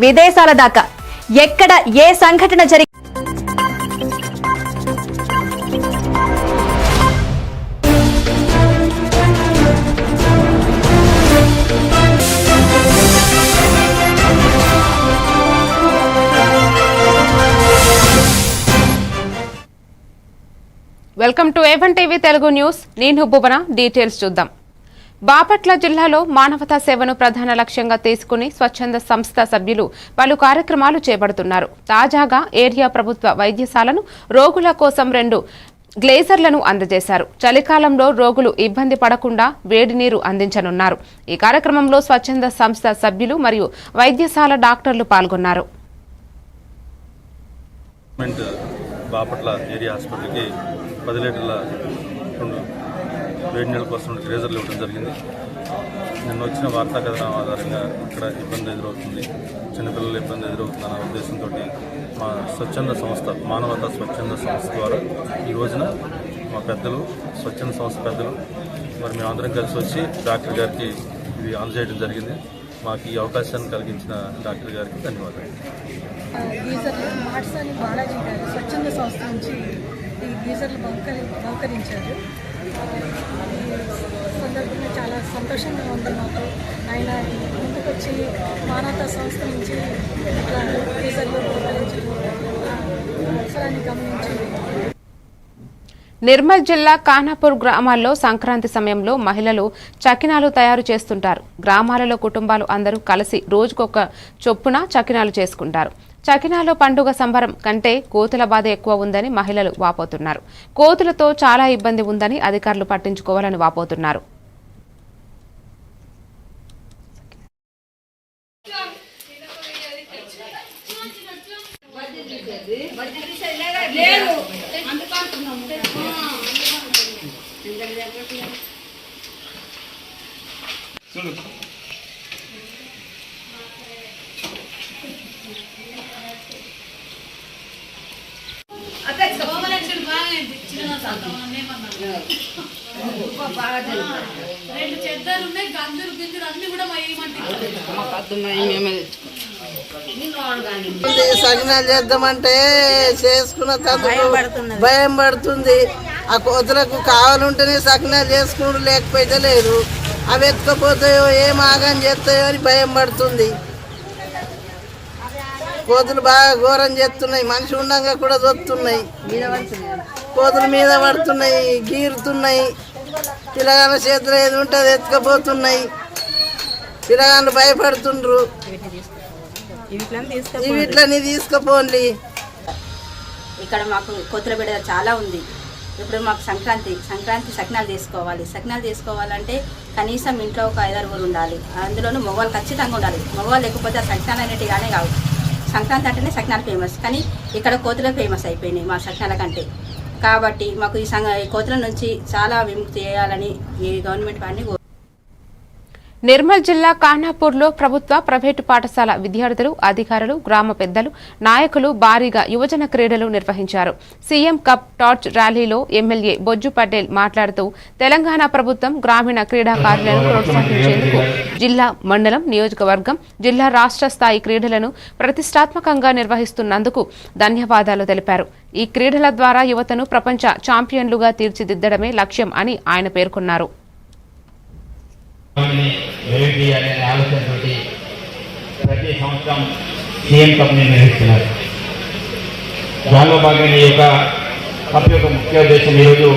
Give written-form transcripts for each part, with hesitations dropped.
విదేశాల దాకా ఎక్కడ ఏ సంఘటన జరిగి welcome to A1 TV Telugu news. నేను భువన. డీటెయిల్స్ చూద్దాం. బాపట్ల జిల్లాలో మానవతా సేవను ప్రధాన లక్ష్యంగా తీసుకుని స్వచ్ఛంద సంస్థ సభ్యులు పలు కార్యక్రమాలు చేపడుతున్నారు. తాజాగా ఏరియా ప్రభుత్వ వైద్యశాలను రోగుల కోసం 2 గ్లేజర్లను అందజేశారు. చలికాలంలో రోగులు ఇబ్బంది పడకుండా వేడి నీరు అందించనున్నారు. ఈ కార్యక్రమంలో స్వచ్ఛంద సంస్థ సభ్యులు మరియు వైద్యశాల డాక్టర్లు పాల్గొన్నారు. బాపట్ల ఏరియా హాస్పిటల్కి 10 లీటర్ల 2 వేడి నీళ్ళ కోసం గ్రేజర్లు ఇవ్వడం జరిగింది. నిన్న వచ్చిన వార్తా కథనం ఆధారంగా ఇక్కడ ఇబ్బంది ఎదురవుతుంది, చిన్నపిల్లల ఇబ్బంది ఎదురవుతుందన్న ఉద్దేశంతో మా స్వచ్ఛంద సంస్థ మానవతా స్వచ్ఛంద సంస్థ ద్వారా ఈ రోజున మా పెద్దలు స్వచ్ఛంద సంస్థ పెద్దలు మరి మేమందరం కలిసి వచ్చి డాక్టర్ గారికి ఇది అందజేయడం జరిగింది. మాకు ఈ అవకాశాన్ని కలిగించిన డాక్టర్ గారికి ధన్యవాదాలు. గీజర్లు మాట్సాని బాలాజీ గారు స్వచ్ఛంద సంస్థ నుంచి ఈ గీజర్లు బహుకరించారు. సందర్భంగా చాలా సంతోషంగా ఉంది మాకు. ఆయన ముందుకు వచ్చి మానవతా సంస్థ నుంచి ఇట్లా గీజర్లు బహుకరించడం అవసరాన్ని గమనించి నిర్మల్ జిల్లా ఖానాపూర్ గ్రామాల్లో సంక్రాంతి సమయంలో మహిళలు చకినాలు తయారు చేస్తుంటారు. గ్రామాలలో కుటుంబాలు అందరూ కలిసి రోజుకొక చొప్పున చకినాలు చేసుకుంటారు. చకినాలో పండుగ సంబరం కంటే కోతుల బాధ ఎక్కువ ఉందని మహిళలు వాపోతున్నారు. కోతులతో చాలా ఇబ్బంది ఉందని అధికారులు పట్టించుకోవాలని వాపోతున్నారు. సగనాలు చేద్దామంటే చేసుకున్న భయం పడుతుంది. ఆ కోతులకు కావాలంటేనే సగనాలు చేసుకుంటూ లేకపోతే లేదు. అవి ఎత్తుకపోతాయో ఏం ఆగం చేస్తాయో అని భయం పడుతుంది. కోతులు బాగా ఘోరం చేస్తున్నాయి. మనిషి ఉండగా కూడా దొరుకుతున్నాయి. కోతులు మీద పడుతున్నాయి, గీరుతున్నాయి. పిల్లగాళ్ళ చేతులు ఏది ఉంటే అది ఎత్తుకపోతున్నాయి. పిల్లగాళ్ళు భయపడుతుండ్రు. వీటిని తీసుకుపోండి. ఇక్కడ మాకు కోతుల బిడ్డ చాలా ఉంది. ఇప్పుడు మాకు సంక్రాంతి సకినాలు చేసుకోవాలంటే కనీసం ఇంట్లో ఒక 5-6 ఉండాలి. అందులోనూ మగవాళ్ళు ఖచ్చితంగా ఉండాలి. మగవాళ్ళు లేకపోతే ఆ సకినాలు అనేటిగానే కావు. సంక్రాంతి అంటేనే సకినాలు ఫేమస్, కానీ ఇక్కడ కోతులు ఫేమస్ అయిపోయినాయి మా సకినాల కంటే. కాబట్టి మాకు ఈ కోతుల నుంచి చాలా విముక్తి చేయాలని ఈ గవర్నమెంట్ వారిని. నిర్మల్ జిల్లా ఖానాపూర్లో ప్రభుత్వ ప్రైవేటు పాఠశాల విద్యార్థులు, అధికారులు, గ్రామ పెద్దలు, నాయకులు భారీగా యువజన క్రీడలు నిర్వహించారు. సీఎం కప్ టార్చ్ ర్యాలీలో ఎమ్మెల్యే బొజ్జు పటేల్ మాట్లాడుతూ తెలంగాణ ప్రభుత్వం గ్రామీణ క్రీడాకారులను ప్రోత్సహించేందుకు జిల్లా, మండలం, నియోజకవర్గం, జిల్లా, రాష్ట్ర స్థాయి క్రీడలను ప్రతిష్టాత్మకంగా నిర్వహిస్తున్నందుకు ధన్యవాదాలు తెలిపారు. ఈ క్రీడల ద్వారా యువతను ప్రపంచ ఛాంపియన్లుగా తీర్చిదిద్దడమే లక్ష్యం అని ఆయన పేర్కొన్నారు. అనే ఆలోచనతోటి ప్రతి సంవత్సరం సీఎం కప్ నిర్వహిస్తున్నారు. దానిలో భాగంగా ఈ యొక్క కప్ యొక్క ముఖ్య ఉద్దేశం ఈరోజు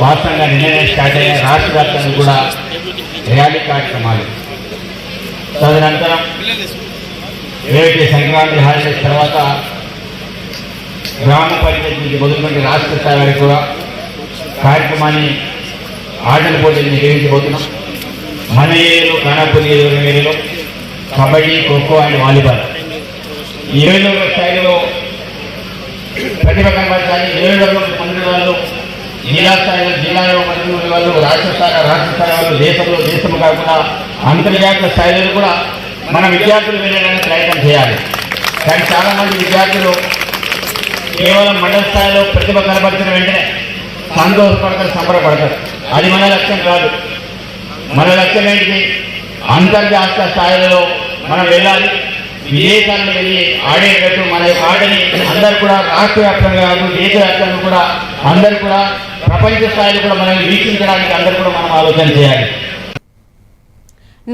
వాస్తవంగా నిన్ననే స్టార్ట్ అయిన రాష్ట్ర వ్యాప్తంగా కూడా ర్యాలీ కార్యక్రమాలు. తదనంతరం ఏవైతే సంక్రాంతి హాలిడేస్ తర్వాత గ్రామ పంచాయతీ నుంచి మొదలుకొని రాష్ట్ర స్థాయి వరకు కూడా కార్యక్రమాన్ని ఆటల పోటీలు నిర్వహించబోతున్నాం. మన ఏరియాలో ఖానాపూర్ ఏరియాలో కబడ్డీ, ఖోఖో అండ్ వాలీబాల్ 21 స్థాయిలో ప్రతిభ కనబరచాలి. 21 మంది వాళ్ళు జిల్లా స్థాయిలో, జిల్లాలో మంది వాళ్ళు రాష్ట్ర స్థాయి వాళ్ళు, దేశం కాకుండా అంతర్జాతీయ స్థాయిలో కూడా మన విద్యార్థులు వెళ్ళడానికి ప్రయత్నం చేయాలి. కానీ చాలామంది విద్యార్థులు కేవలం మండల స్థాయిలో ప్రతిభ కనబరిచిన వెంటనే సంతోషపడతారు, సంబరపడతారు. అది మన లక్ష్యం కాదు. మన లక్ష్యం ఏంటి? అంతర్జాతీయ స్థాయిలో మనం వెళ్ళాలి. విదేశాల్లో వెళ్ళి ఆడేటట్టు మన యొక్క ఆటని అందరూ కూడా రాష్ట్ర వ్యాప్తంగా కాదు దేశవ్యాప్తంగా కూడా అందరూ కూడా ప్రపంచ స్థాయిలో కూడా మనం వీక్షించడానికి అందరూ కూడా మనం ఆలోచన చేయాలి.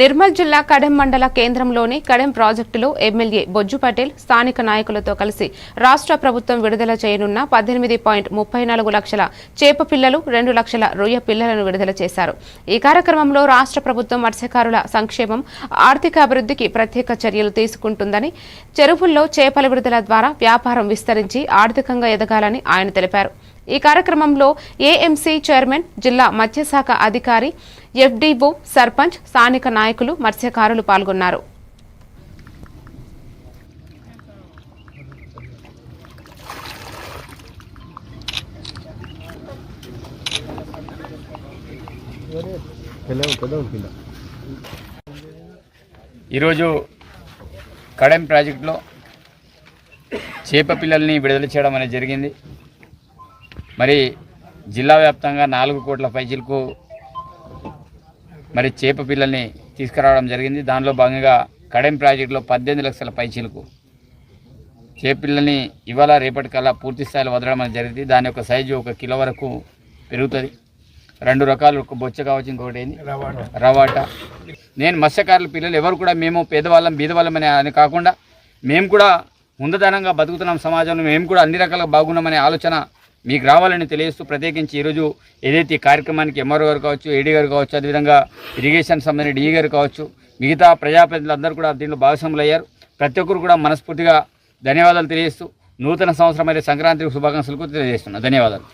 నిర్మల్ జిల్లా కడెం మండల కేంద్రంలోని కడెం ప్రాజెక్టులో ఎమ్మెల్యే బొజ్జు పటేల్ స్థానిక నాయకులతో కలిసి రాష్ట్ర ప్రభుత్వం విడుదల చేయనున్న 18.34 లక్షల చేప పిల్లలు 2 లక్షల రొయ్య పిల్లలను విడుదల చేశారు. ఈ కార్యక్రమంలో రాష్ట్ర ప్రభుత్వం మత్స్యకారుల సంక్షేమం, ఆర్థిక అభివృద్ధికి ప్రత్యేక చర్యలు తీసుకుంటుందని, చెరువుల్లో చేపల విడుదల ద్వారా వ్యాపారం విస్తరించి ఆర్థికంగా ఎదగాలని ఆయన తెలిపారు. ఈ కార్యక్రమంలో ఏఎంసీ చైర్మన్, జిల్లా మత్స్యశాఖ అధికారి, ఎఫ్డీఓ, సర్పంచ్, స్థానిక నాయకులు, మత్స్యకారులు పాల్గొన్నారు. ఈరోజు కడెం ప్రాజెక్టులో చేప పిల్లల్ని విడుదల చేయడం అనేది జరిగింది. మరి జిల్లా వ్యాప్తంగా 4 కోట్ల పైచీలకు మరి చేప పిల్లల్ని తీసుకురావడం జరిగింది. దానిలో భాగంగా కడెం ప్రాజెక్టులో 18 లక్షల పైచీలకు చేప పిల్లల్ని ఇవాళ రేపటికల్లా పూర్తి స్థాయిలో వదలడం అనేది జరిగింది. దాని యొక్క సైజు 1 కిలో వరకు పెరుగుతుంది. 2 రకాలు, ఒక బొచ్చ కావచ్చు, ఇంకొకటి ఏంది రవాట. నేను మత్స్యకారుల పిల్లలు ఎవరు కూడా మేము పేదవాళ్ళం బీదవాళ్ళం అని కాకుండా మేము కూడా ముందదనంగా బతుకుతున్నాం సమాజంలో, మేము కూడా అన్ని రకాలుగా బాగున్నామనే ఆలోచన మీకు రావాలని తెలియజేస్తూ ప్రత్యేకించి ఈరోజు ఏదైతే ఈ కార్యక్రమానికి ఎంఆర్ఓ గారు కావచ్చు, ఏడీ గారు కావచ్చు, అదేవిధంగా ఇరిగేషన్ సంబంధించిన డిఈ గారు కావచ్చు, మిగతా ప్రజాప్రతినిధులందరూ కూడా దీంట్లో భాగస్వాములు అయ్యారు. ప్రతి ఒక్కరు కూడా మనస్ఫూర్తిగా ధన్యవాదాలు తెలియజేస్తూ నూతన సంవత్సరం అయితే సంక్రాంతి శుభాకాంక్షలకు తెలియజేస్తున్నాను. ధన్యవాదాలు.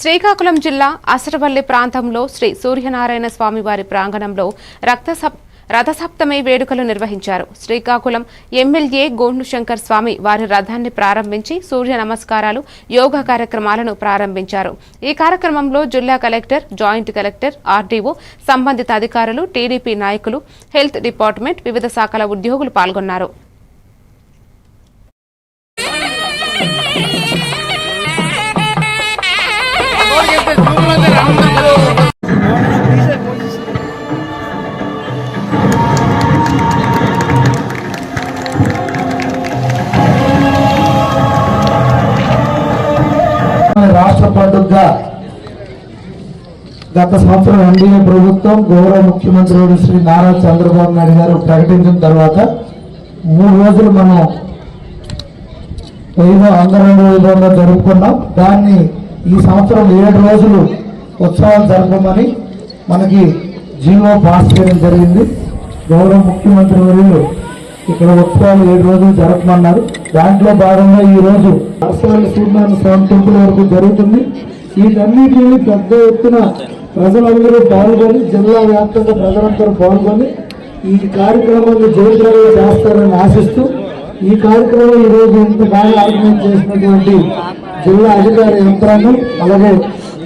శ్రీకాకుళం జిల్లా అసరవల్లి ప్రాంతంలో శ్రీ సూర్యనారాయణ స్వామివారి ప్రాంగణంలో రథసప్తమి వేడుకలు నిర్వహించారు. శ్రీకాకుళం ఎమ్మెల్యే గోండు శంకర్ స్వామి వారి రథాన్ని ప్రారంభించి సూర్య నమస్కారాలు, యోగా కార్యక్రమాలను ప్రారంభించారు. ఈ కార్యక్రమంలో జిల్లా కలెక్టర్, జాయింట్ కలెక్టర్, ఆర్డీఓ, సంబంధిత అధికారులు, టీడీపీ నాయకులు, హెల్త్ డిపార్ట్మెంట్, వివిధ శాఖల ఉద్యోగులు పాల్గొన్నారు. రాష్ట్ర పండుగగా గత సంవత్సరం ఎన్డీఏ ప్రభుత్వం గౌరవ ముఖ్యమంత్రి శ్రీ నారా చంద్రబాబు నాయుడు గారు ప్రకటించిన తర్వాత 3 రోజులు మనం అంగరంగ వైభవంగా జరుపుకున్నాం. దాన్ని ఈ సంవత్సరం 7 రోజులు ఉత్సవాలు జరపమని మనకి జీవో పాస్ చేయడం జరిగింది. గౌరవ ముఖ్యమంత్రి వర్యులు ఇక్కడ ఉత్సవాలు 7 రోజులు జరపమన్నారు. దాంట్లో భాగంగా ఈ రోజు అసలు సూర్యనారాయణ స్వామి టెంపుల్ వరకు జరుగుతుంది. వీటన్నిటిని పెద్ద ఎత్తున ప్రజలందరూ పాల్గొని, జిల్లా వ్యాప్తంగా ప్రజలందరూ పాల్గొని ఈ కార్యక్రమాన్ని జయప్రదంగా చేస్తారని ఆశిస్తూ ఈ కార్యక్రమం ఈ రోజు ఇంత బాగా ఆర్గనైజ్ చేసినటువంటి జిల్లా అధికార యంత్రాంగం, అలాగే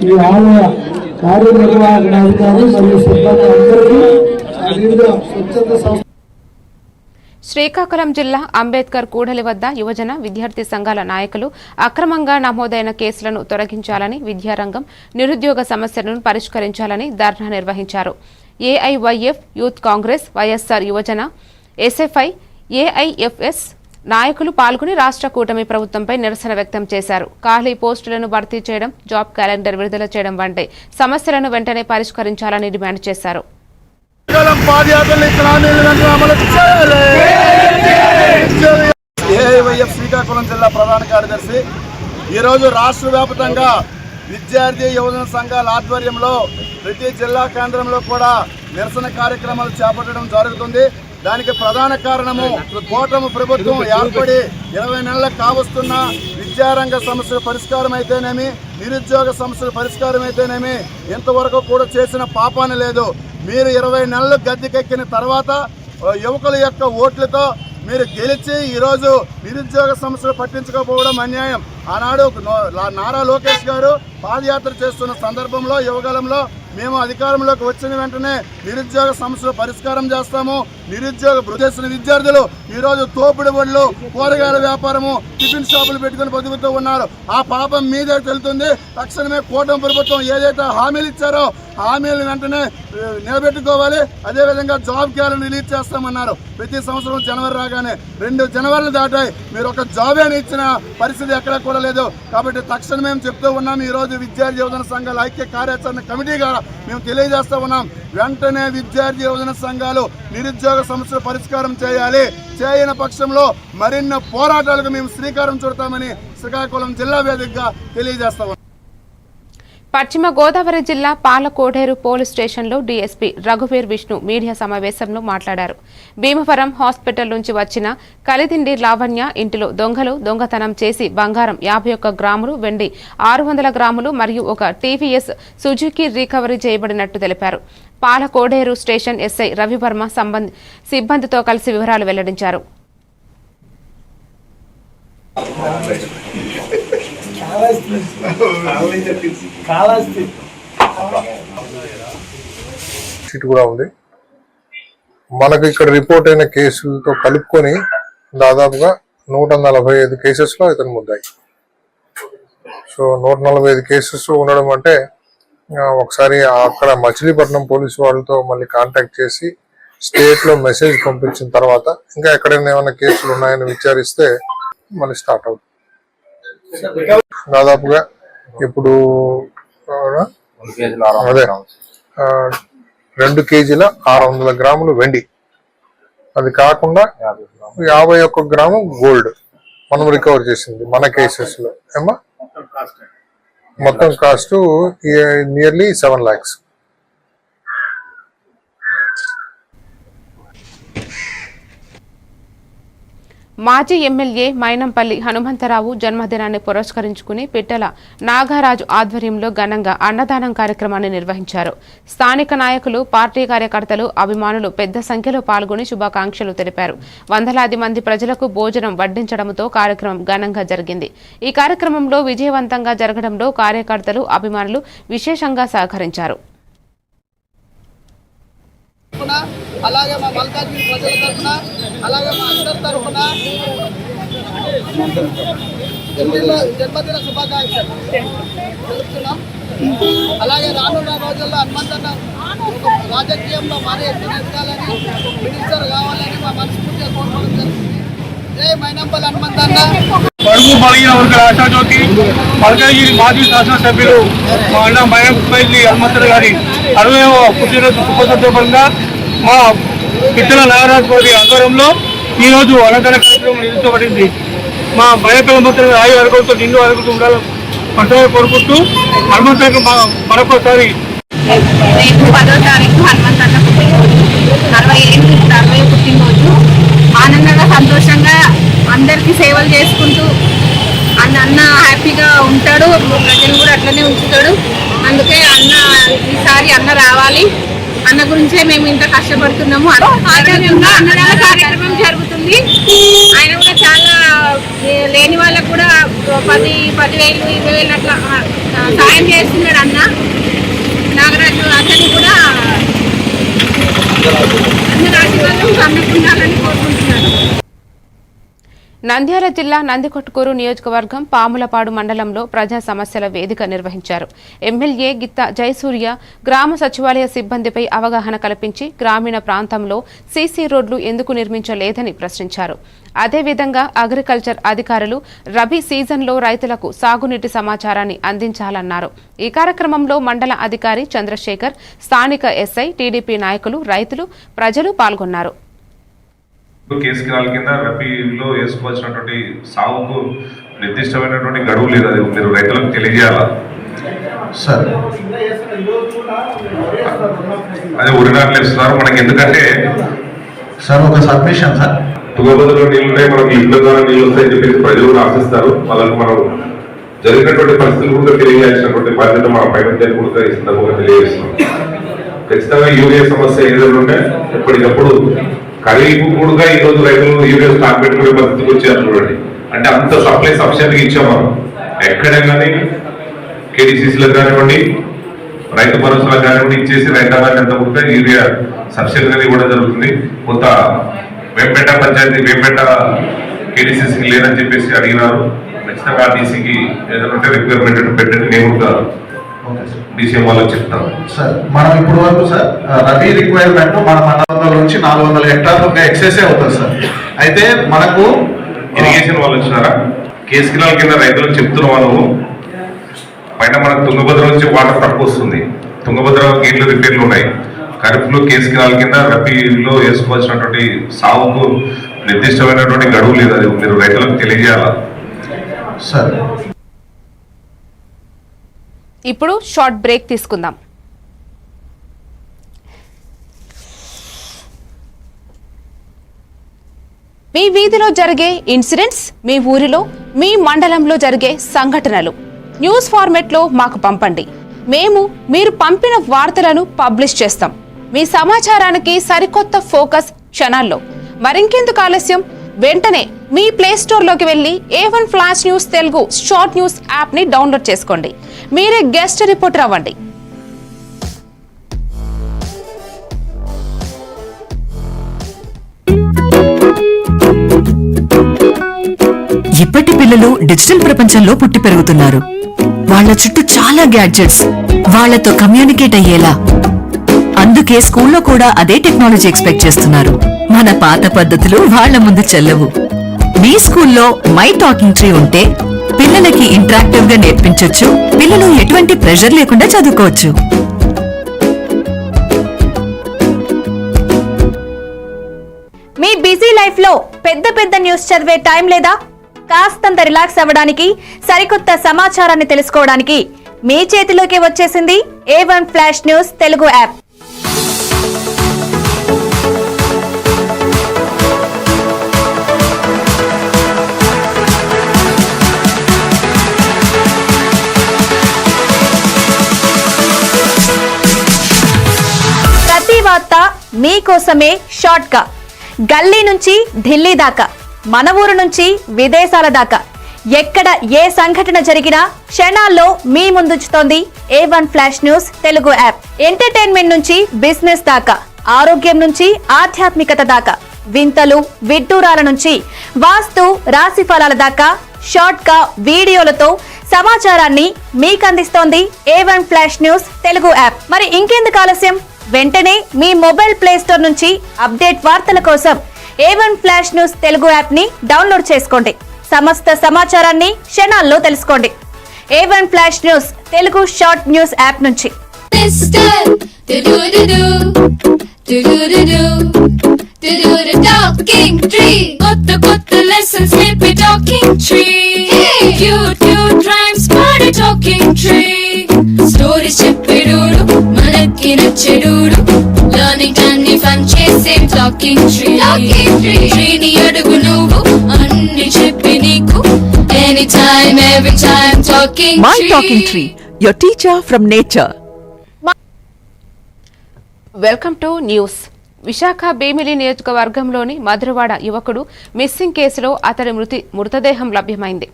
ఈ ఆలయ కార్యనిర్వాహక అధికారి మరియు సిబ్బంది అందరికీ వివిధ స్వచ్ఛంద సంస్థ. శ్రీకాకుళం జిల్లా అంబేద్కర్ కూడలి వద్ద యువజన విద్యార్థి సంఘాల నాయకులు అక్రమంగా నమోదైన కేసులను తొలగించాలని, విద్యారంగం నిరుద్యోగ సమస్యలను పరిష్కరించాలని ధర్నా నిర్వహించారు. ఏఐవైఎఫ్, యూత్ కాంగ్రెస్, వైఎస్ఆర్ యువజన, ఎస్ఎఫ్ఐ, ఏఐఎఫ్ఎస్ నాయకులు పాల్గొని రాష్ట్ర కూటమి ప్రభుత్వంపై నిరసన వ్యక్తం చేశారు. ఖాళీ పోస్టులను భర్తీ చేయడం, జాబ్ క్యాలెండర్ విడుదల చేయడం వంటి సమస్యలను వెంటనే పరిష్కరించాలని డిమాండ్ చేశారు. ఏఐవైఎఫ్ శ్రీకాకుళం జిల్లా ప్రధాన కార్యదర్శి ఈరోజు రాష్ట్ర వ్యాప్తంగా విద్యార్థి యువజన సంఘాల ఆధ్వర్యంలో ప్రతి జిల్లా కేంద్రంలో కూడా నిరసన కార్యక్రమాలు చేపట్టడం జరుగుతుంది. దానికి ప్రధాన కారణము కూటమి ప్రభుత్వం ఏర్పడి 20 నెలలకు కావస్తున్న విద్యారంగ సమస్యల పరిష్కారం అయితేనేమి, నిరుద్యోగ సమస్యల పరిష్కారం అయితేనేమి ఇంతవరకు కూడా చేసిన పాపాన లేదు. మీరు 20 నెలలు గద్దెకెక్కిన తర్వాత యువకుల యొక్క ఓట్లతో మీరు గెలిచి ఈరోజు నిరుద్యోగ సమస్యలు పట్టించకపోవడం అన్యాయం. ఆనాడు నారా లోకేష్ గారు పాదయాత్ర చేస్తున్న సందర్భంలో యువగలంలో మేము అధికారంలోకి వచ్చిన వెంటనే నిరుద్యోగ సమస్యలు పరిష్కారం చేస్తాము. నిరుద్యోగ చేసిన విద్యార్థులు ఈరోజు తోపుడు బడులు, కూరగాయల వ్యాపారము, టిఫిన్ షాపులు పెట్టుకుని బతుకుతూ ఉన్నారు. ఆ పాపం మీదే తెలుతుంది. తక్షణమే కూటమి ప్రభుత్వం ఏదైతే హామీలు ఇచ్చారో హామీలను వెంటనే నిలబెట్టుకోవాలి. అదేవిధంగా జాబ్ క్యాలెండర్ రిలీజ్ చేస్తామన్నారు. ప్రతి సంవత్సరం జనవరి రాగానే 2 జనవరిలు దాటాయి, మీరు ఒక జాబ్ అని ఇచ్చిన పరిస్థితి ఎక్కడా కూడా లేదు. కాబట్టి తక్షణమే మేము చెప్తూ ఉన్నాం. ఈరోజు విద్యార్థి యువజన సంఘాల ఐక్య కార్యాచరణ కమిటీగా మేము తెలియజేస్తూ ఉన్నాం. వెంటనే విద్యార్థి యువజన సంఘాలు నిరుద్యోగ సమస్యలు పరిష్కారం చేయాలి. చేయని పక్షంలో మరిన్ని పోరాటాలకు మేము శ్రీకారం చుడతామని శ్రీకాకుళం జిల్లా వేదికగా తెలియజేస్తా ఉన్నాం. పశ్చిమ గోదావరి జిల్లా పాలకోడేరు పోలీస్ స్టేషన్లో డీఎస్పీ రఘువీర్ విష్ణు మీడియా సమావేశంలో మాట్లాడారు. భీమవరం హాస్పిటల్ నుంచి వచ్చిన కలిదిండి లావణ్య ఇంటిలో దొంగతనం చేసి బంగారం 51 గ్రాములు, వెండి 600 గ్రాములు మరియు ఒక టీవీఎస్ సుజుకి రికవరీ చేయబడినట్టు తెలిపారు. పాలకోడేరు స్టేషన్ ఎస్ఐ రవివర్మ సిబ్బందితో కలిసి వివరాలు వెల్లడించారు. కూడా ఉంది. మనకు ఇక్కడ రిపోర్ట్ అయిన కేసులతో కలుపుకొని దాదాపుగా 145 కేసెస్ లో ఇతను ముద్దాయి. సో 145 కేసెస్ ఉండడం అంటే ఒకసారి అక్కడ మచిలీపట్నం పోలీసు వాళ్ళతో మళ్ళీ కాంటాక్ట్ చేసి స్టేట్ లో మెసేజ్ పంపించిన తర్వాత ఇంకా ఎక్కడైనా ఏమైనా కేసులు ఉన్నాయని విచారిస్తే మళ్ళీ స్టార్ట్ అవుతుంది. దాదాపుగా ఇప్పుడు అదే 2 కేజీల 600 గ్రాములు వెండి, అది కాకుండా 51 గ్రాము గోల్డ్ మనం రికవర్ చేసింది మన కేసెస్ లో. ఏమా మొత్తం కాస్ట్ నియర్లీ 7 lakhs. మాజీ ఎమ్మెల్యే మైనంపల్లి హనుమంతరావు జన్మదినాన్ని పురస్కరించుకుని పిట్టల నాగరాజు ఆధ్వర్యంలో ఘనంగా అన్నదానం కార్యక్రమాన్ని నిర్వహించారు. స్థానిక నాయకులు, పార్టీ కార్యకర్తలు, అభిమానులు పెద్ద సంఖ్యలో పాల్గొని శుభాకాంక్షలు తెలిపారు. వందలాది మంది ప్రజలకు భోజనం వడ్డించడంతో కార్యక్రమం ఘనంగా జరిగింది. ఈ కార్యక్రమంలో విజయవంతంగా జరగడంలో కార్యకర్తలు, అభిమానులు విశేషంగా సహకరించారు. అలాగే మా మల్కాజ్గిరి ప్రజల తరఫున, అలాగే మా అందరి తరఫున జన్మదిన శుభాకాంక్షలు తెలుపుతున్నాం. అలాగే రానున్న రోజుల్లో హనుమంతన్న రాజకీయంలో మరీ ఎత్తున ఎదగాలని, మినిస్టర్ కావాలని మా మనస్ఫూర్తిగా కోరుకోవడం జరుగుతుంది. జై మైనంపల్లి హనుమంతన్న. బడుగు బలిగిన వర్గాల ఆశాజ్యోతి మల్కాజ్గిరి మాజీ శాసనసభ్యులు మా అన్న మైనంపల్లి హనుమంతరావు గారి 60వ పుట్టినరోజు సందర్భంగా మా పిట్టల నాగరాజు గారి ఆధ్వర్యంలో ఈరోజు అన్నదాన కార్యక్రమం నిర్వహించబడింది. మా మైనంపల్లి హనుమంతరావు ఆయుర ఆరోగ్యంతో నిండు ఆరోగ్యంతో ఉండాలని మనసారా కోరుకుంటూ హనుమంతకు మరొకసారి 10వ తారీఖు హనుమంతన్న పుట్టినరోజు, 60 పుట్టినరోజు. ఆనందంగా, సంతోషంగా అందరికీ సేవలు చేసుకుంటూ అన్న హ్యాపీగా ఉంటాడు. ప్రజలు కూడా అట్లనే ఉంచుతాడు. అందుకే ఈసారి అన్న రావాలి. అన్న గురించే మేము ఇంత కష్టపడుతున్నాము. ఆరోగ్యంగా అన్నదాన కార్యక్రమం జరుగుతుంది. ఆయన కూడా చాలా లేని వాళ్ళకు కూడా 10,000, 20,000 అట్లా సాయం చేస్తున్నాడు అన్న నాగరాజు. అతను కూడా అన్ని రాష్ట్రాల్లో అన్నకుండాలని కోరుకుంటున్నాను. నంద్యాల జిల్లా నందికొట్కూరు నియోజకవర్గం పాములపాడు మండలంలో ప్రజా సమస్యల వేదిక నిర్వహించారు. ఎమ్మెల్యే గిత్త జయసూర్య గ్రామ సచివాలయ సిబ్బందిపై అవగాహన కల్పించి గ్రామీణ ప్రాంతంలో సీసీ రోడ్లు ఎందుకు నిర్మించలేదని ప్రశ్నించారు. అదేవిధంగా అగ్రికల్చర్ అధికారులు రబీ సీజన్లో రైతులకు సాగునీటి సమాచారాన్ని అందించాలన్నారు. ఈ కార్యక్రమంలో మండల అధికారి చంద్రశేఖర్, స్థానిక ఎస్ఐ, టీడీపీ నాయకులు, రైతులు, ప్రజలు పాల్గొన్నారు. కేసుకాల కింద రబీలో వేసుకోవాల్సినటువంటి సాగుకు నిర్దిష్టమైనటువంటి గడువు లేదు. అది మీరు రైతులకు తెలియజేయాలా సార్? అదే ఉరినాట్లు ఇస్తున్నారు మనకి. ఎందుకంటే సార్ ఒక సబ్మిషన్ సార్, తుంగభద్రలో నీళ్ళు ఉంటాయి, మనకి ఇళ్ళ ద్వారా నీళ్ళు వస్తాయని చెప్పేసి ప్రజలు ఆశిస్తారు. వాళ్ళకు మనం జరిగినటువంటి పరిస్థితులు కూడా తెలియజేయాల్సినటువంటి బాధ్యత మన పైన కూడా ఈ సందర్భంగా తెలియజేస్తున్నాం. ఖచ్చితంగా యూరియా సమస్య ఏదైనా ఉంటే ఎప్పటికప్పుడు ఖరీఫ్ కూడా ఈ రోజు రైతులు యూరియా స్టాక్ పెట్టుకునే పరిస్థితికి వచ్చారు చూడండి. అంటే అంత సప్లై సఫిషియెంట్గా ఇచ్చాం మనం. ఎక్కడే కానీ కేడీసీసీలకు కానివ్వండి, రైతు భరోసా కానివ్వండి ఇచ్చేసి రైతాంగాన్ని ఎంత ఉంటే యూరియా సబ్సిడీగా ఇవ్వడం జరుగుతుంది. కొంత వేంపేట పంచాయతీ వేంపేట కేడీసీసీకి లేదని చెప్పేసి అడిగినారు. ఖచ్చితంగా ఆర్టీసీకి ఏదైనా రిక్వైర్మెంట్ పెట్టండి, నేను కూడా డీసీఎం వాళ్ళకి చెప్తాను. సార్ మనం ఇప్పుడు వరకు సార్ రబీ రిక్వైర్మెంట్ మన మండలంలో నుంచి 400 హెక్టార్లు ఎక్సెస్ అవుతుంది సార్. అయితే మనకు ఇరిగేషన్ వాళ్ళు వచ్చినారా, కేసు కినాల కింద రైతులకు చెప్తున్న వాళ్ళు పైన మనకు తుంగభద్ర నుంచి వాటర్ తక్కువ వస్తుంది. తుంగభద్ర గేట్లు రిపేర్లు ఉన్నాయి. ఖరీఫ్లో కేసు కినాల కింద రబీలో వేసుకోవాల్సినటువంటి సాగుకు నిర్దిష్టమైనటువంటి గడువు లేదు. అది మీరు రైతులకు తెలియజేయాలా సార్. ఇప్పుడు షార్ట్ బ్రేక్ తీసుకుందాం. మీ వీధిలో జరిగే ఇన్సిడెంట్స్, మీ ఊరిలో, మీ మండలంలో జరిగే సంఘటనలు న్యూస్ ఫార్మెట్లో మాకు పంపండి. మేము మీరు పంపిన వార్తలను పబ్లిష్ చేస్తాం. మీ సమాచారానికి సరికొత్త ఫోకస్ క్షణాల్లో. మరింకెందుకు ఆలస్యం, వెంటనే మీ ప్లే స్టోర్లోకి వెళ్ళి A1 flash news Telugu short news యాప్ని డౌన్లోడ్ చేసుకోండి. మీరే గెస్ట్ రిపోర్టర్ అవ్వండి. ఇప్పటి పిల్లలు డిజిటల్ ప్రపంచంలో పుట్టి పెరుగుతున్నారు. వాళ్ళ చుట్టూ చాలా గ్యాడ్జెట్స్, వాళ్లతో కమ్యూనికేట్ అయ్యేలా. అందుకే స్కూల్లో కూడా అదే టెక్నాలజీ ఎక్స్పెక్ట్ చేస్తున్నారు. మన పాత పద్ధతులు వాళ్ల ముందు చెల్లవు. మీ స్కూల్లో మై టాకింగ్ ట్రీ ఉంటే పిల్లలకి ఇంటరాక్టివ్ గా నేర్పించొచ్చు. పిల్లలు ఎటువంటి ప్రెషర్ లేకుండా చదువుకోవచ్చు. మీ బిజీ లైఫ్ లో పెద్ద పెద్ద న్యూస్ చదివే టైం లేదా? కాస్తంత రిలాక్స్ అవ్వడానికి, సరికొత్త సమాచారాన్ని తెలుసుకోవడానికి మీ చేతిలోకి వచ్చేసింది A1 flash news Telugu app. ప్రతి వార్త మీకోసమే షార్ట్ గా. గల్లీ నుంచి ఢిల్లీ దాకా, మన ఊరు నుంచి విదేశాల దాకా, ఎక్కడ ఏ సంఘటన జరిగినా క్షణాల్లో మీ ముందుంచుతోంది A1 flash news Telugu app. Entertainment నుంచి బిజినెస్ దాకా, ఆరోగ్యం నుంచి ఆధ్యాత్మికత దాకా, వింతలు విడ్డూరాల నుంచి వాస్తు రాశి ఫలాల దాకా షార్ట్ గా వీడియోలతో సమాచారాన్ని మీకు అందిస్తోంది A1 flash news Telugu app. మరి ఇంకెందుకు ఆలస్యం, వెంటనే మీ మొబైల్ ప్లే స్టోర్ నుంచి అప్డేట్ వార్తల కోసం A1 flash news Telugu app ని డౌన్లోడ్ చేసుకోండి. సమస్త సమాచారాన్ని క్షణాల్లో తెలుసుకోండి. A1 flash news Telugu short news app నుంచి. స్టోరీస్ చెప్పేడోడు, మనకి నచ్చేడోడు, లర్నింగ్ అన్ని ఫన్ చేసే టాకింగ్ ట్రీని అడుగు నువ్వు, అన్ని చెప్పి నీకు any time every time talking my talking tree, your teacher from nature. Welcome to news. Visakha Bheemili నియోజకవర్గంలోని మధురవాడ యువకుడు మిస్సింగ్ కేసులో అతడి మృతదేహం లభ్యమైంది.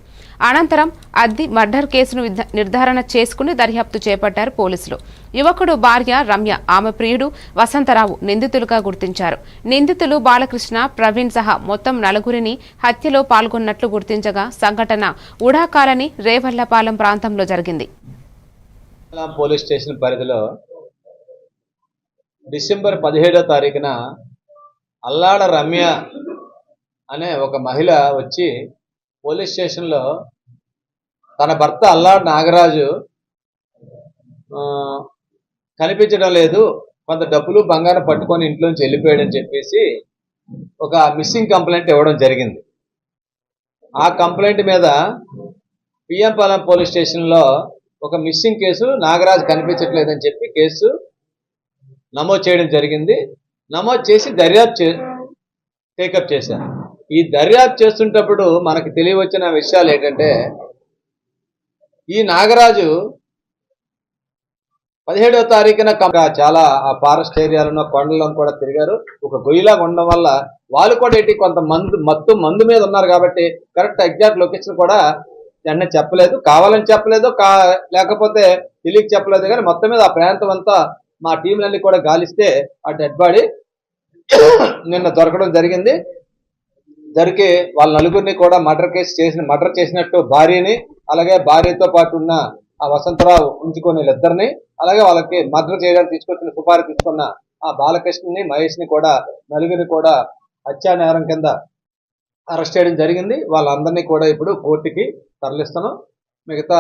అనంతరం అద్ది మర్డర్ కేసును నిర్ధారణ చేసుకుని దర్యాప్తు చేపట్టారు పోలీసులు. యువకుడు భార్య రమ్య, ఆమె ప్రియుడు వసంతరావు నిందితులుగా గుర్తించారు. నిందితులు బాలకృష్ణ, ప్రవీణ్ సహా మొత్తం 4గురిని హత్యలో పాల్గొన్నట్లు గుర్తించగా సంఘటన ఉడా కాలనీ రేవళ్లపాలెం ప్రాంతంలో జరిగింది. పోలీస్ స్టేషన్ పరిధిలో డిసెంబర్ 17వ తారీఖున అల్లాడ రమ్య అనే ఒక మహిళ వచ్చి పోలీస్ స్టేషన్లో తన భర్త అల్లాడ నాగరాజు కనిపించడం లేదు, కొంత డబ్బులు బంగారం పట్టుకొని ఇంట్లోంచి వెళ్ళిపోయాడని చెప్పేసి ఒక మిస్సింగ్ కంప్లైంట్ ఇవ్వడం జరిగింది. ఆ కంప్లైంట్ మీద పిఎంపాలెం పోలీస్ స్టేషన్లో ఒక మిస్సింగ్ కేసు, నాగరాజు కనిపించట్లేదని చెప్పి కేసు నమోదు చేయడం జరిగింది. నమోదు చేసి దర్యాప్తు టేకప్ చేశారు. ఈ దర్యాప్తు చేస్తుంటప్పుడు మనకు తెలియవచ్చిన విషయాలు ఏంటంటే, ఈ నాగరాజు 17వ తారీఖున చాలా ఆ ఫారెస్ట్ ఏరియాలను కొండలను కూడా తిరిగారు. ఒక గొయ్యిలాగా ఉండడం వల్ల వాళ్ళు కూడా ఏంటి కొంత మందు మీద ఉన్నారు కాబట్టి కరెక్ట్ ఎగ్జాక్ట్ లొకేషన్ కూడా వెంటనే చెప్పలేదు. కావాలని చెప్పలేదు, లేకపోతే తెలియక చెప్పలేదు కానీ మొత్తం మీద ఆ ప్రాంతం అంతా మా టీంలన్నీ కూడా గాలిస్తే ఆ డెడ్ బాడీ నిన్న దొరకడం జరిగింది. దొరికి వాళ్ళ నలుగురిని కూడా మర్డర్ చేసినట్టు భార్యని, అలాగే భార్యతో పాటు ఉన్న ఆ వసంతరావు ఉంచుకొని వీళ్ళిద్దరిని, అలాగే వాళ్ళకి మర్డర్ చేయడానికి తీసుకొచ్చిన సుపారీ తీసుకున్న ఆ బాలకృష్ణని, మహేష్ని కూడా నలుగురిని కూడా హత్యా నేరం కింద అరెస్ట్ చేయడం జరిగింది. వాళ్ళందరినీ కూడా ఇప్పుడు కోర్టుకి తరలిస్తున్నాం. మిగతా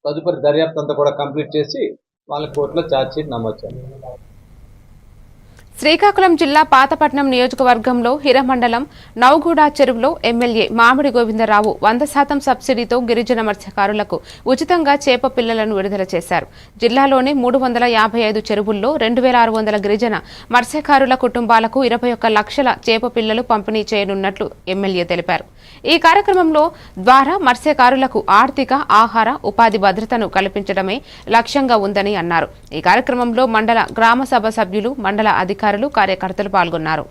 తదుపరి దర్యాప్తు అంతా కూడా కంప్లీట్ చేసి వాళ్ళ కోర్టులో ఛార్జ్షీట్ నమోదు చేయాలి. శ్రీకాకుళం జిల్లా పాతపట్నం నియోజకవర్గంలో హిరమండలం నౌగూడ చెరువులో ఎమ్మెల్యే మామిడి గోవిందరావు 100% సబ్సిడీతో గిరిజన మత్స్యకారులకు ఉచితంగా చేప పిల్లలను విడుదల చేశారు. జిల్లాలోని 355 చెరువుల్లో 2600 గిరిజన మత్స్యకారుల కుటుంబాలకు 21 లక్షల చేప పిల్లలు పంపిణీ చేయనున్నట్లు ఎమ్మెల్యే తెలిపారు. ఈ కార్యక్రమంలో ద్వారా మత్స్యకారులకు ఆర్థిక, ఆహార, ఉపాధి భద్రతను కల్పించడమే లక్ష్యంగా ఉందని అన్నారు. ఈ కార్యక్రమంలో మండల గ్రామ సభ సభ్యులు, మండల అధికారులు, కార్యకర్తలు పాల్గొన్నారు.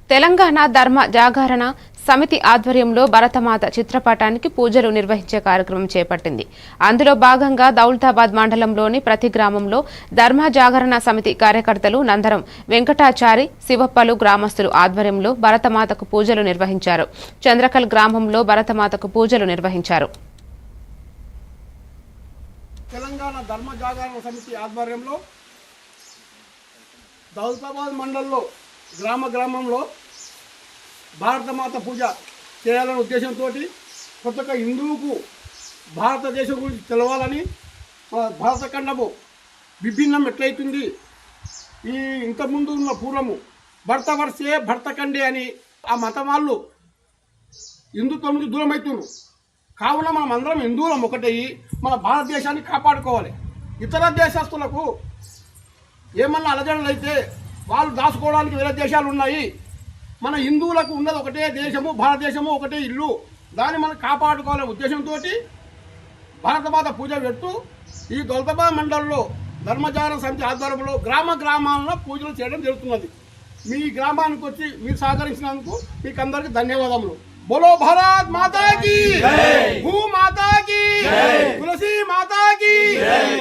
తెలంగాణ ధర్మ జాగరణ సమితి ఆధ్వర్యంలో భరతమాత చిత్రపటానికి పూజలు నిర్వహించే కార్యక్రమం చేపట్టింది. అందులో భాగంగా దౌలతాబాద్ మండలంలోని ప్రతి గ్రామంలో ధర్మ జాగరణ సమితి కార్యకర్తలు నందరం వెంకటాచారి, శివప్పలు గ్రామస్తులు ఆధ్వర్యంలో భరతమాతకు పూజలు నిర్వహించారు. చంద్రకల్ గ్రామంలో భరతమాతకు పూజలు నిర్వహించారు. తెలంగాణ ధర్మ జాగరణ సమితి ఆధ్వర్యంలో దౌలతాబాద్ మండలంలో గ్రామంలో భారతమాత పూజ చేయాలనే ఉద్దేశంతో ప్రతి ఒక్క హిందువుకు భారతదేశం గురించి తెలవాలని, భారత ఖండము విభిన్నం ఎట్లయితుంది, ఈ ఇంతకుముందు ఉన్న పూర్వము భర్త వర్షే భర్త ఖండే అని ఆ మతం వాళ్ళు హిందుత్వం నుంచి దూరం అవుతున్నారు. కావున మనం అందరం హిందువులం ఒకటయ్యి మన భారతదేశాన్ని కాపాడుకోవాలి. ఇతర దేశస్తులకు ఏమన్నా అలజడులు అయితే వాళ్ళు దాచుకోవడానికి వేరే దేశాలు ఉన్నాయి. మన హిందువులకు ఉన్నది ఒకటే దేశము, భారతదేశము ఒకటే ఇల్లు. దాన్ని మనం కాపాడుకోవాలనే ఉద్దేశంతో భారతమాత పూజ పెడుతూ ఈ దౌలతాబాద్ మండలంలో ధర్మజాగరణ సమితి ఆధ్వర్యంలో గ్రామాల్లో పూజలు చేయడం జరుగుతున్నది. మీ గ్రామానికి వచ్చి మీరు సహకరించినందుకు మీకు అందరికీ ధన్యవాదములు. బోలో భారత్ మాతా కీ, భూ మాతా కీ, తులసి మాతా కీ,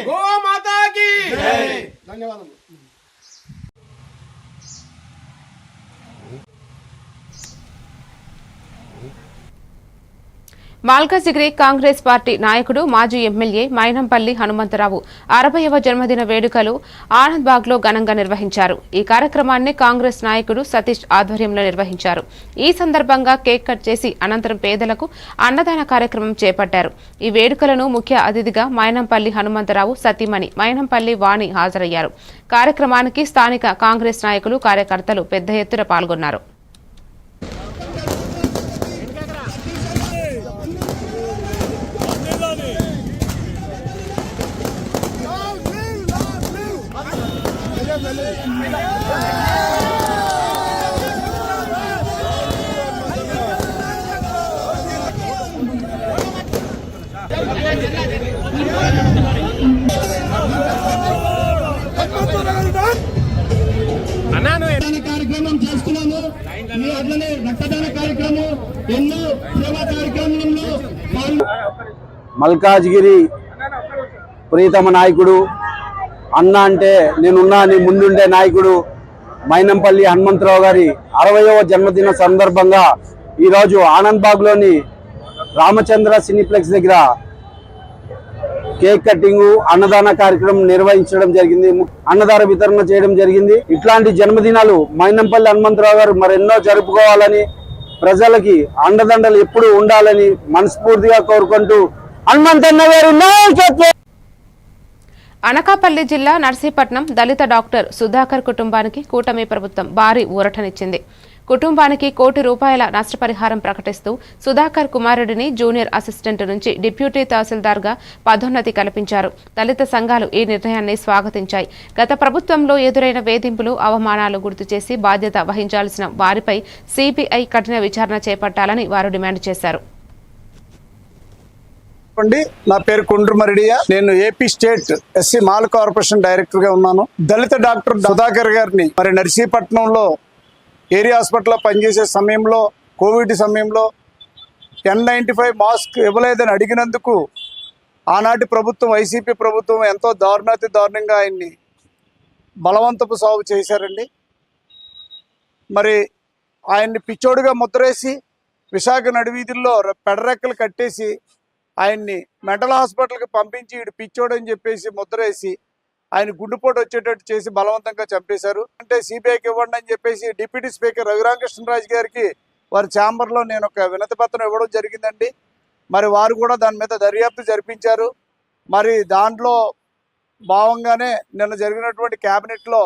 గో మాతా కీ. ధన్యవాదములు. మల్కాజిగిరి కాంగ్రెస్ పార్టీ నాయకుడు, మాజీ ఎమ్మెల్యే మైనంపల్లి హనుమంతరావు 60వ జన్మదిన వేడుకలు ఆనంద్బాగ్లో ఘనంగా నిర్వహించారు. ఈ కార్యక్రమాన్ని కాంగ్రెస్ నాయకుడు సతీష్ ఆధ్వర్యంలో నిర్వహించారు. ఈ సందర్భంగా కేక్ కట్ చేసి అనంతరం పేదలకు అన్నదాన కార్యక్రమం చేపట్టారు. ఈ వేడుకలను ముఖ్య అతిథిగా మైనంపల్లి హనుమంతరావు సతీమణి మైనంపల్లి వాణి హాజరయ్యారు. కార్యక్రమానికి స్థానిక కాంగ్రెస్ నాయకులు, కార్యకర్తలు పెద్ద ఎత్తున పాల్గొన్నారు. కార్యక్రమం చేస్తున్నాము. అట్లనే రక్తదాన కార్యక్రమం, ఎన్నో సేవా కార్యక్రమంలో మల్కాజ్గిరి ప్రియతమ నాయకుడు, అన్న అంటే నేనున్నా నీ ముందుండే నాయకుడు మైనంపల్లి హనుమంతరావు గారి 60వ జన్మదిన సందర్భంగా ఈరోజు ఆనంద్బాగ్లోని రామచంద్ర సినీప్లెక్స్ దగ్గర కేక్ కటింగ్, అన్నదాన కార్యక్రమం నిర్వహించడం జరిగింది. అన్నదాన వితరణ చేయడం జరిగింది. ఇట్లాంటి జన్మదినాలు మైనంపల్లి హనుమంతరావు గారు మరెన్నో జరుపుకోవాలని, ప్రజలకి అండదండలు ఎప్పుడు ఉండాలని మనస్ఫూర్తిగా కోరుకుంటూ హనుమంతన్న గారు నాయకత్వం. అనకాపల్లి జిల్లా నర్సీపట్నం దళిత డాక్టర్ సుధాకర్ కుటుంబానికి కూటమి ప్రభుత్వం భారీ ఊరటనిచ్చింది. కుటుంబానికి ₹1 కోటి నష్టపరిహారం ప్రకటిస్తూ సుధాకర్ కుమారుడిని జూనియర్ అసిస్టెంట్ నుంచి డిప్యూటీ తహసీల్దార్గా పదోన్నతి కల్పించారు. దళిత సంఘాలు ఈ నిర్ణయాన్ని స్వాగతించాయి. గత ప్రభుత్వంలో ఎదురైన వేధింపులు, అవమానాలు గుర్తు చేసి బాధ్యత వహించాల్సిన వారిపై సిబిఐ కఠిన విచారణ చేపట్టాలని వారు డిమాండ్ చేశారు. నా పేరు కొండ్రుమరిడియా. నేను AP state SC mall corporation director గా ఉన్నాను. దళిత డాక్టర్ సుధాకర్ గారిని మరి నర్సీపట్నంలో ఏరియా హాస్పిటల్లో పనిచేసే సమయంలో, కోవిడ్ సమయంలో N95 మాస్క్ ఇవ్వలేదని అడిగినందుకు ఆనాటి ప్రభుత్వం, వైసీపీ ప్రభుత్వం ఎంతో దారుణంగా ఆయన్ని బలవంతపు సాగు చేశారండి. మరి ఆయన్ని పిచ్చోడుగా ముద్రేసి విశాఖ నడివీధుల్లో పెడరెక్కలు కట్టేసి ఆయన్ని మెంటల్ హాస్పిటల్కి పంపించి ఇటు పిచ్చోడు అని చెప్పేసి ముద్రేసి ఆయన గుండెపోటు వచ్చేటట్టు చేసి బలవంతంగా చంపేశారు. అంటే సిబిఐకి ఇవ్వండి అని చెప్పేసి డిప్యూటీ స్పీకర్ రఘురామకృష్ణరాజు గారికి వారి ఛాంబర్లో నేను ఒక వినతి పత్రం ఇవ్వడం జరిగిందండి. మరి వారు కూడా దాని మీద దర్యాప్తు జరిపించారు. మరి దాంట్లో భాగంగానే నిన్న జరిగినటువంటి క్యాబినెట్లో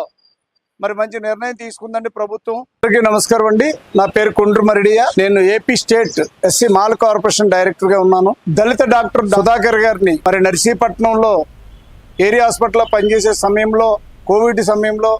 మరి మంచి నిర్ణయం తీసుకుందండి ప్రభుత్వం. అందరికీ నమస్కారం అండి. నా పేరు కొండ్రుమరిడియా. నేను AP state SC mall corporation director గా ఉన్నాను. దళిత డాక్టర్ సుధాకర్ గారిని మరి నర్సీపట్నంలో ఏరియా హాస్పిటల్లో పనిచేసే సమయంలో, కోవిడ్ సమయంలో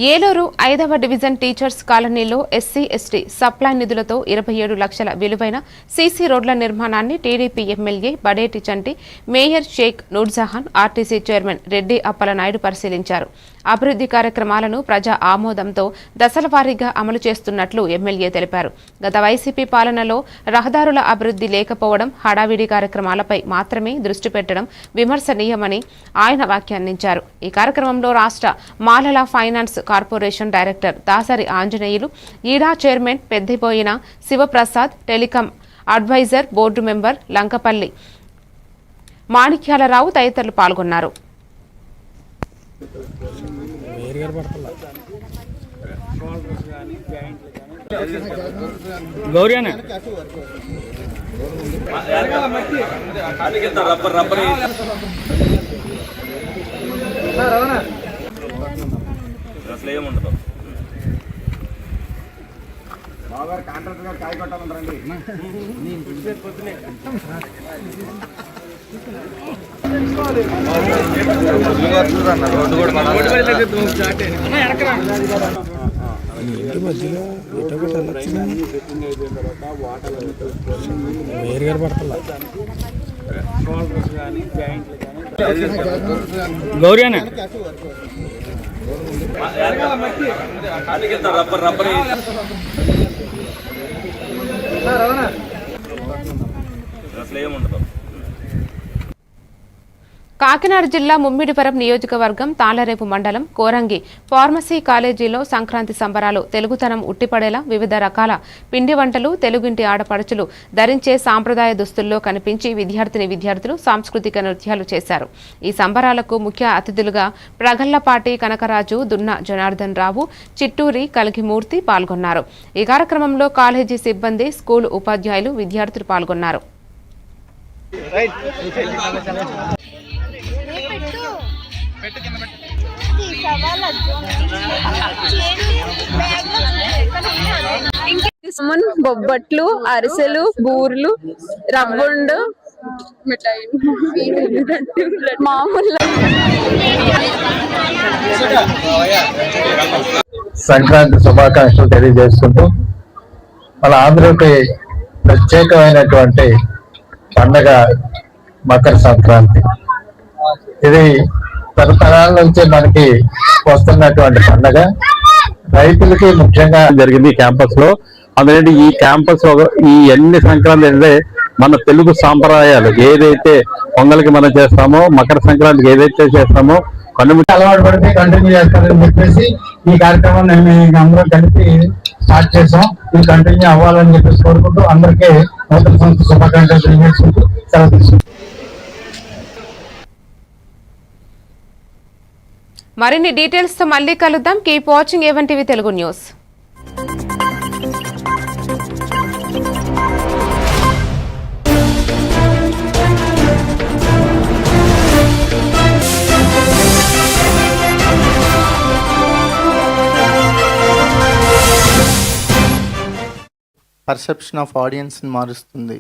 ఏలూరు 5వ డివిజన్ టీచర్స్ కాలనీలో ఎస్సీ ఎస్టీ సప్లై నిధులతో 27 లక్షల విలువైన సీసీ రోడ్ల నిర్మాణాన్ని TDP MLA Badeti Chanti, mayor Sheikh Noorjahan, RTC chairman Reddy Appalanaidu పరిశీలించారు. అభివృద్ధి కార్యక్రమాలను ప్రజా ఆమోదంతో దశలవారీగా అమలు చేస్తున్నట్లు ఎమ్మెల్యే తెలిపారు. గత వైసీపీ పాలనలో రహదారుల అభివృద్ధి లేకపోవడం, హడావిడి కార్యక్రమాలపై మాత్రమే దృష్టి పెట్టడం విమర్శనీయమని ఆయన వ్యాఖ్యానించారు. ఈ కార్యక్రమంలో రాష్ట్ర మాలల finance corporation director Dasari Anjaneyulu, ఈడా chairman Peddiboyina Sivaprasad, telecom advisor board member Lankapalli Manikyalarao తదితరులు పాల్గొన్నారు. అసలు ఏముండదు. కాంట్రాక్టర్ గారు కాయ కొట్టాలంటారండి. గౌరీ అన్న రబ్బర్ అసలు ఏముండదు. కాకినాడ జిల్లా ముమ్మిడివరం నియోజకవర్గం తాళ్లరేపు మండలం కోరంగి ఫార్మసీ కాలేజీలో సంక్రాంతి సంబరాలు తెలుగుతనం ఉట్టిపడేలా వివిధ రకాల పిండి వంటలు, తెలుగింటి ఆడపడుచులు ధరించే సాంప్రదాయ దుస్తుల్లో కనిపించి విద్యార్థులు సాంస్కృతిక నృత్యాలు చేశారు. ఈ సంబరాలకు ముఖ్య అతిథులుగా ప్రగల్లపాటి కనకరాజు, దున్న జనార్దన్ రావు, చిట్టూరి కలిగిమూర్తి పాల్గొన్నారు. ఈ కార్యక్రమంలో కాలేజీ సిబ్బంది, స్కూల్ ఉపాధ్యాయులు, విద్యార్థులు పాల్గొన్నారు. బొబ్బట్లు, అరిసెలు, బూర్లు, రవ్వుండు, మామూలు సంక్రాంతి శుభాకాంక్షలు తెలియజేసుకుంటూ మన ఆంధ్రకి ప్రత్యేకమైనటువంటి పండగ మకర సంక్రాంతి. ఇది తరతరాల నుంచి మనకి వస్తున్నటువంటి పండగ. రైతులకి ముఖ్యంగా జరిగింది క్యాంపస్ లో. అందుకంటే ఈ క్యాంపస్ లో ఈ ఎన్ని సంక్రాంతి అంటే మన తెలుగు సాంప్రదాయాలు ఏదైతే పొంగల్కి మనం చేస్తామో, మకర సంక్రాంతికి ఏదైతే చేస్తామో కనుమతి అలవాటు పడితే కంటిన్యూ చేస్తారని చెప్పేసి ఈ కార్యక్రమాన్ని మేము అందరం కలిపి స్టార్ట్ చేసాం. ఇది కంటిన్యూ అవ్వాలని చెప్పేసి కోరుకుంటూ అందరికీ నూతన సంవత్సర శుభాకాంక్షలు తెలియజేసుకుంటూ సెలవు తీసుకుంటాం. మరిన్ని డీటెయిల్స్ తో మళ్ళీ కలుద్దాం. Keep watching A1 TV Telugu news. Perception of audience మారుస్తుంది.